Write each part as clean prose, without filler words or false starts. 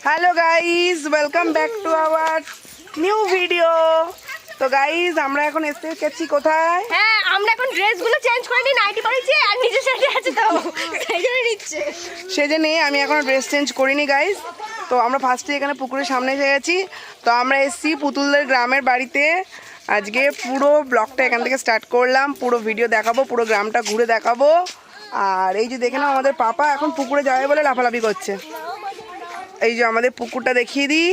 Hello guys, welcome back to our new video. তো guys আমরা এখন এসে গেছি কোথায়? হ্যাঁ, আমরা এখন ড্রেসগুলো চেঞ্জ করে নিই, নাইটি পরেছি আর নিচে সেটে আছে তো সেই জন্য নিচ্ছে। সেজন্য আমি এখনো ড্রেস চেঞ্জ করিনি গাইজ। তো আমরা ফার্স্টে এখানে পুকুরের সামনে এসে গেছি। তো আমরা এসেছি পুতুলদের গ্রামের বাড়িতে। আজকে পুরো ব্লগটা এখান থেকে স্টার্ট করলাম, পুরো ভিডিও দেখাবো, পুরো গ্রামটা ঘুরে দেখাবো। আর এই যে দেখে নাও, আমাদের পাপা এখন পুকুরে যাবে বলে লাফালাফি করছে। এই যে আমাদের পুকুরটা দেখিয়ে দিই,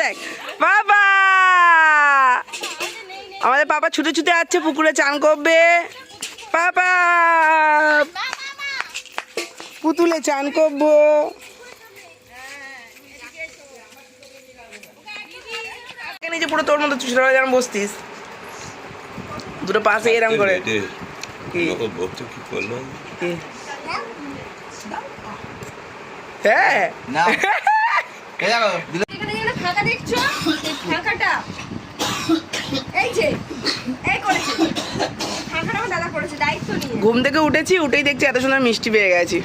দেখ বাবা, আমাদের পাপা ছুটে ছুটে যাচ্ছে পুকুরে চান করবে। পাপা পুতুলে চান করবো। নিজে পুরো তোর মতো ছোটবেলা যেমন বসতিস, দুটো পাশে এরকম করে। হ্যাঁ ফাঁকা দেখছো, ফাঁকাটা এই যে এই করেছে, ফাঁকাটা আমার দাদা করেছে দায়িত্ব নিয়ে। ঘুম থেকে উঠেছি, উঠেই দেখছি এত সুন্দর মিষ্টি পেয়ে গেছি।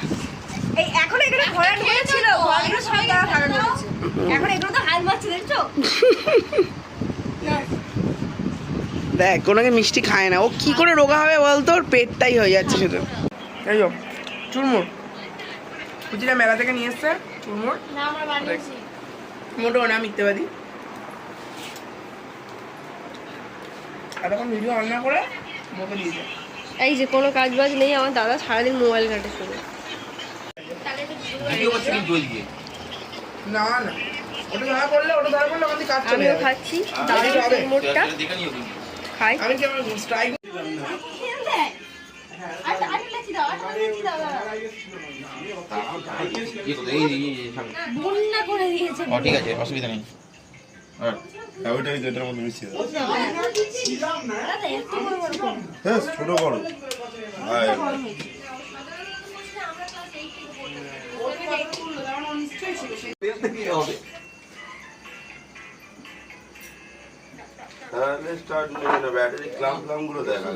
এই এখন এখানে ঘোড়া ঢুকেছিল, ঘোড়াগুলো সব দাদা ফাঁকা করেছে। এখন এগুলো তো হাল মারছে, দেখছো? দেখ কোনোকে মিষ্টি খায় না, ও কি করে রোগা হবে বলতো, ওর পেটটাই হয়ে যাচ্ছে শুধু। এই যো চুরমুর বুঝিনা মেলা থেকে নিয়ে এসছে চুরমুর, না আমরা বানিয়েছি। মোটেও না, মিথ্যেবাদী। এতক্ষণ ভিডিও অন না করে মোটে দিয়েছে। এই যে কোনো কাজ বাজ নেই, আমার দাদা সারাদিন মোবাইল ঘাটে শুনে। না না, ওটা ধরা করলে আমাদের কাজ চলে আমিও যাবে। খাচ্ছি দাদার মোটটা খাই। আমি কি আমার স্ট্রাইক ঠিক আছে, অসুবিধা নেই। ছোট বড় ব্যাটারি ক্লাম ক্লাম গুলো দেখা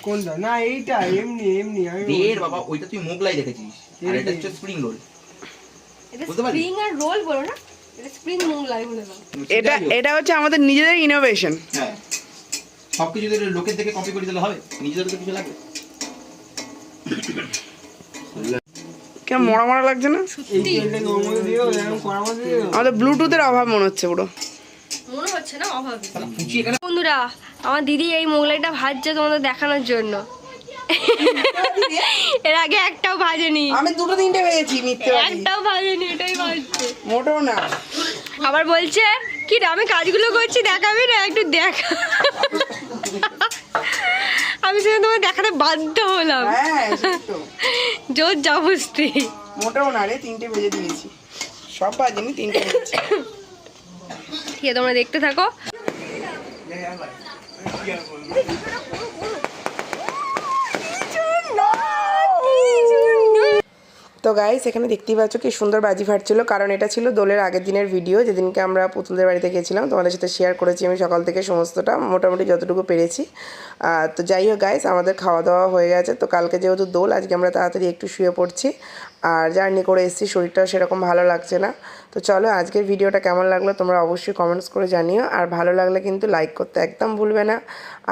কোনটা? না এইটা এমনি এমনি বাবা, ওইটা তুই মোগলাই দেখেছিস, আর এটা হচ্ছে স্প্রিং রোল। এটা স্প্রিং আর রোল বলো না, এটা স্প্রিং মোগলাই বলে দাও। এটা হচ্ছে আমাদের নিজেদের ইনোভেশন। হ্যাঁ, সবকিছু যদি লোকের থেকে কপি করে দিলে হবে, নিজেদের তো কিছু লাগবে। কেন মরা মরা লাগছে না? আমাদের ব্লুটুথের অভাব মনে হচ্ছে পুরো। মনে হচ্ছে না অভাবে। ফুচি এখানে বন্ধুরা, আমার দিদি এই মোগলাইটা ভাজছে তোমাদের দেখানোর জন্য। এর আগে একটাও ভাজেনি, আমি দুটো তিনটে পেয়েছি, মিথ্যেবাদী। একটাও ভাজেনি, এটাই ভাজছে। মোটেও না। আবার বলছে কি রে, আমি কাজগুলো করছি দেখাবি না, একটু দেখা। আমি সেটা তোমার দেখাতে বাধ্য হলাম। হ্যাঁ জোর জবরদস্তি। মোটেও না রে, তিনটে ভেজে দিয়েছি, সব বাজেনি, তিনটে ভেজেছি। ঠিক আছে, তোমরা দেখতে থাকো। তো গাইস, এখানে দেখতেই পাচ্ছ কি সুন্দর বাজি ফাটছিল, কারণ এটা ছিল দোলের আগের দিনের ভিডিও, যেদিনকে আমরা পুতুলদের বাড়িতে গিয়েছিলাম। তোমাদের সাথে শেয়ার করেছি আমি সকাল থেকে সমস্তটা, মোটামুটি যতটুকু পেরেছি। তো যাই হোক গাইস, আমাদের খাওয়া দাওয়া হয়ে গেছে। তো কালকে যেহেতু দোল, আজকে আমরা তাড়াতাড়ি একটু শুয়ে পড়ছি। আর জার্নি করে এসেছি, শরীরটাও সেরকম ভালো লাগছে না। তো চলো, আজকের ভিডিওটা কেমন লাগলো তোমরা অবশ্যই কমেন্টস করে জানিও। আর ভালো লাগলে কিন্তু লাইক করতে একদম ভুলবে না।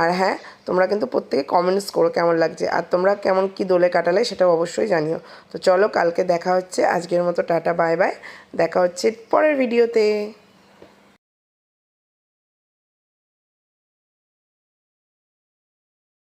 আর হ্যাঁ, তোমরা কিন্তু প্রত্যেকে কমেন্টস করো কেমন লাগছে, আর তোমরা কেমন কি দোলে কাটালে সেটাও অবশ্যই জানিও। তো চলো, কালকে দেখা হচ্ছে। আজকের মতো টাটা, বাই বাই, দেখা হচ্ছে পরের ভিডিওতে।